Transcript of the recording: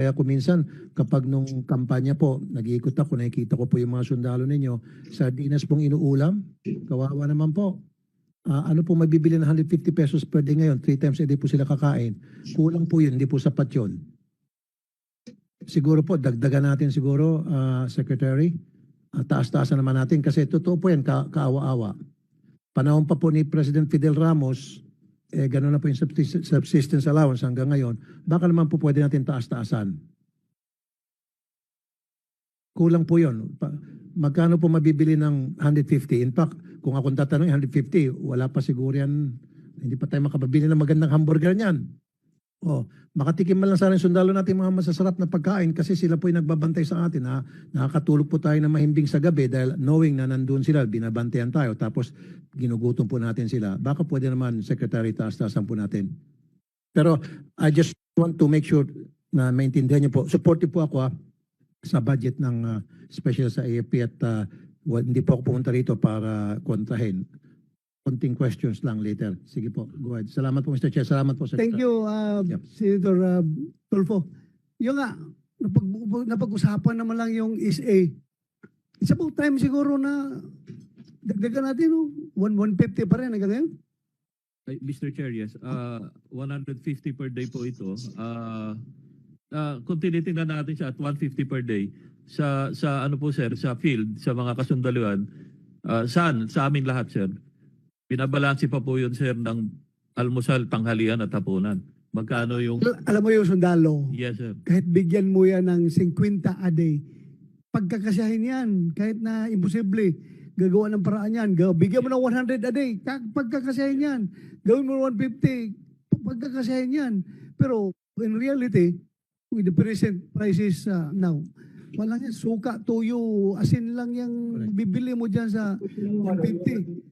Kaya kung minsan, kapag nung kampanya po, nag-iikot ako, nakikita ko po yung mga sundalo ninyo, sardinas pong inuulam, kawawa naman po. Ano po mabibili ng 150 pesos per day ngayon? 3 times a day po sila kakain. Kulang po yun, hindi po sapat yun. Siguro po, dagdagan natin siguro, Secretary. Taas-taasan naman natin kasi totoo po yan, kaawa-awa. Panahon pa po ni President Fidel Ramos, gano'n na po yung subsistence allowance hanggang ngayon, baka naman po pwede natin taas-taasan. Kulang po yun. Magkano po mabibili ng 150? In fact, kung akong tatanungin 150, wala pa siguro yan. Hindi pa tayo makababili ng magandang hamburger niyan. Makatikim man lang sana yung sundalo natin mga masasarap na pagkain kasi sila po yung nagbabantay sa atin. Nakakatulog po tayo na mahimbing sa gabi dahil knowing na nandun sila, binabantayan tayo tapos ginugutom po natin sila. Baka pwede naman, Secretary, taas-taasan po natin. Pero I just want to make sure na maintindihan niyo po. Supportive po ako sa budget ng special sa AFP at hindi po ako pumunta rito para kontrahin. Konting questions lang later. Sige po, go ahead. Salamat po, Mr. Chair. Salamat po, Secretary. Thank you, Senator Tulfo. Yung nga, napag-usapan naman lang yung SA. It's about time siguro na dagdagan natin, 150 pa rin hanggang ngayon. Mr. Chair, yes. 150 per day po ito. Kung tinitingnan natin siya at 150 per day, sa ano po sir, sa field, sa mga kasundaluan, sa amin lahat sir, binabalansi pa po yun sir ng almusal, tanghalian at hapunan. Magkano yung... Alam mo yung sundalo, Yes sir. kahit bigyan mo yan ng 50 a day, pagkakasahin yan, kahit na imposible, gagawa ng paraan yan. Bigyan mo ng 100 a day, pagkakasahin yan. Gawin mo 150, pagkakasahin yan. Pero in reality, with the present prices now, walang yan, suka, tuyo, asin lang yung bibili mo dyan sa 150.